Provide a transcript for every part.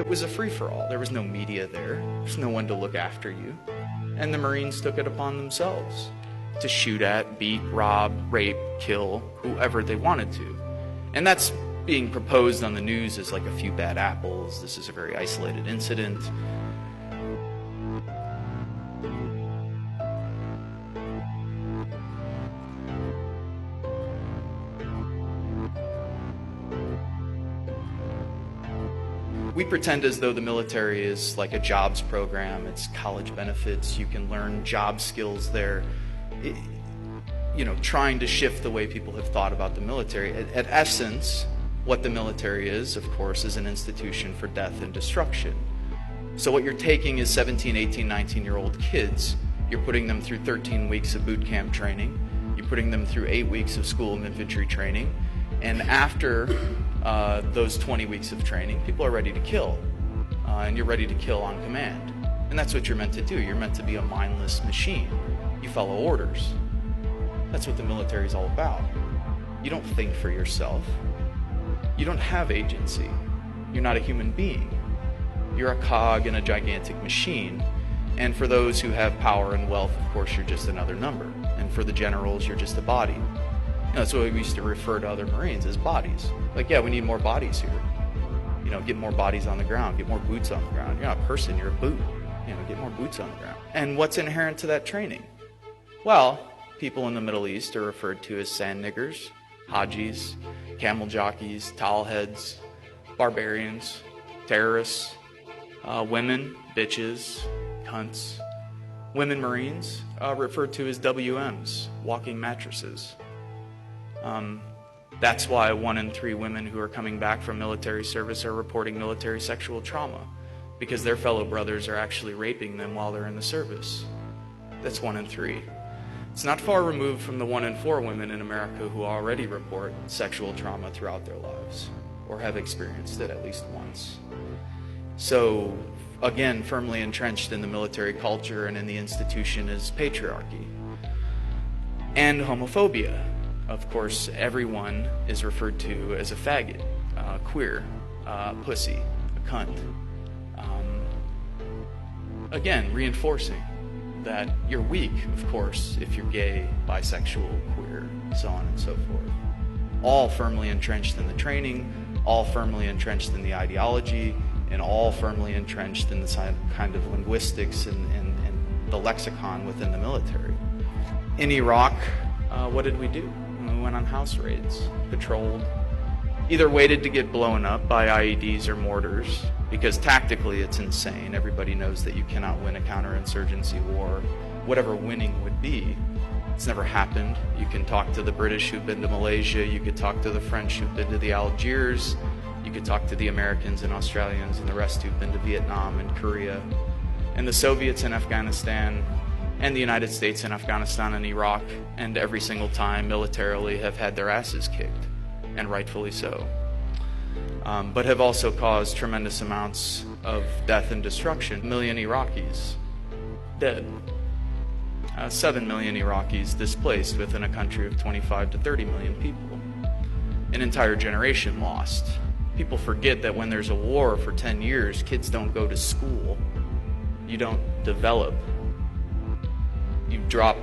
It was a free-for-all. There was no media there. There's no one to look after you. And the Marines took it upon themselves to shoot at, beat, rob, rape, kill whoever they wanted to. And that's being proposed on the news as like a few bad apples. This is a very isolated incident. We pretend as though the military is like a jobs program. It's college benefits. You can learn job skills there. Trying to shift the way people have thought about the military. At essence, what the military is, of course, is an institution for death and destruction. So what you're taking is 17, 18, 19-year-old kids. You're putting them through 13 weeks of boot camp training. You're putting them through 8 weeks of school and infantry training. And after those 20 weeks of training, people are ready to kill. And you're ready to kill on command. And that's what you're meant to do. You're meant to be a mindless machine. You follow orders. That's what the military is all about. You don't think for yourself. You don't have agency. You're not a human being. You're a cog in a gigantic machine. And for those who have power and wealth, of course, you're just another number. And for the generals, you're just a body. That's what we used to refer to other Marines as bodies. Like, yeah, we need more bodies here. Get more bodies on the ground, get more boots on the ground. You're not a person, you're a boot. Get more boots on the ground. And what's inherent to that training? Well, people in the Middle East are referred to as sand niggers, hajis, camel jockeys, towel heads, barbarians, terrorists, women, bitches, cunts. Women Marines referred to as WMs, walking mattresses. That's why 1 in 3 women who are coming back from military service are reporting military sexual trauma, because their fellow brothers are actually raping them while they're in the service. That's 1 in 3. It's not far removed from the 1 in 4 women in America who already report sexual trauma throughout their lives, or have experienced it at least once. So, again, firmly entrenched in the military culture and in the institution is patriarchy and homophobia. Of course, everyone is referred to as a faggot, queer, pussy, a cunt. Again, reinforcing that you're weak, of course, if you're gay, bisexual, queer, so on and so forth. All firmly entrenched in the training, all firmly entrenched in the ideology, and all firmly entrenched in the kind of linguistics and the lexicon within the military. In Iraq, what did we do? We went on house raids, patrolled, either waited to get blown up by IEDs or mortars, because tactically it's insane. Everybody knows that you cannot win a counterinsurgency war, whatever winning would be. It's never happened. You can talk to the British who've been to Malaysia, you could talk to the French who've been to the Algiers, you could talk to the Americans and Australians and the rest who've been to Vietnam and Korea, and the Soviets in Afghanistan, and the United States in Afghanistan and Iraq, and every single time militarily have had their asses kicked, and rightfully so. But have also caused tremendous amounts of death and destruction. 1 million Iraqis dead. 7 million Iraqis displaced within a country of 25 to 30 million people. An entire generation lost. People forget that when there's a war for 10 years, kids don't go to school. You don't develop. You drop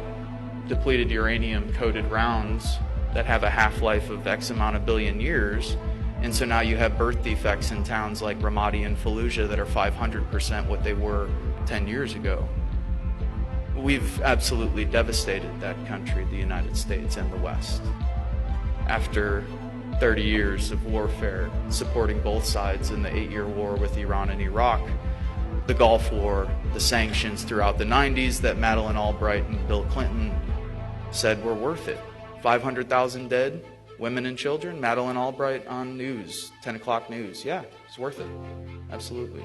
depleted uranium-coated rounds that have a half-life of X amount of billion years, and so now you have birth defects in towns like Ramadi and Fallujah that are 500% what they were 10 years ago. We've absolutely devastated that country, the United States and the West. After 30 years of warfare, supporting both sides in the 8-year war with Iran and Iraq, the Gulf War, the sanctions throughout the 90s that Madeleine Albright and Bill Clinton said were worth it. 500,000 dead, women and children, Madeleine Albright on news, 10 o'clock news. Yeah, it's worth it. Absolutely.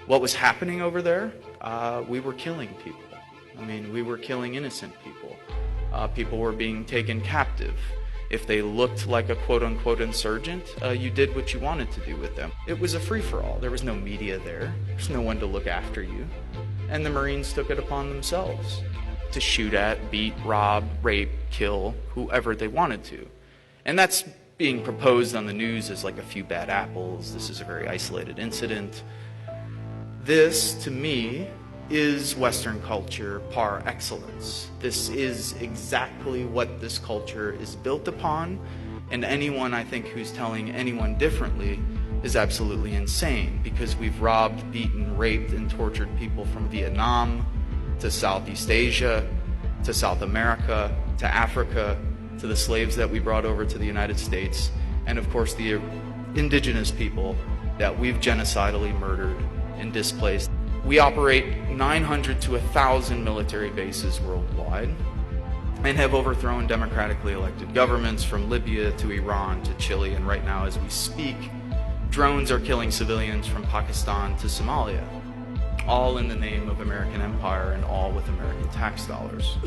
What was happening over there? We were killing people. We were killing innocent people. People were being taken captive. If they looked like a quote-unquote insurgent, you did what you wanted to do with them. It was a free-for-all. There was no media there. There's no one to look after you. And the Marines took it upon themselves to shoot at, beat, rob, rape, kill whoever they wanted to. And that's being proposed on the news as like a few bad apples. This is a very isolated incident. This, to me, is Western culture par excellence. This is exactly what this culture is built upon, and anyone, I think, who's telling anyone differently is absolutely insane, because we've robbed, beaten, raped, and tortured people from Vietnam to Southeast Asia, to South America, to Africa, to the slaves that we brought over to the United States, and of course the indigenous people that we've genocidally murdered and displaced. We operate 900 to 1,000 military bases worldwide and have overthrown democratically elected governments from Libya to Iran to Chile, and right now as we speak, drones are killing civilians from Pakistan to Somalia, all in the name of American empire and all with American tax dollars.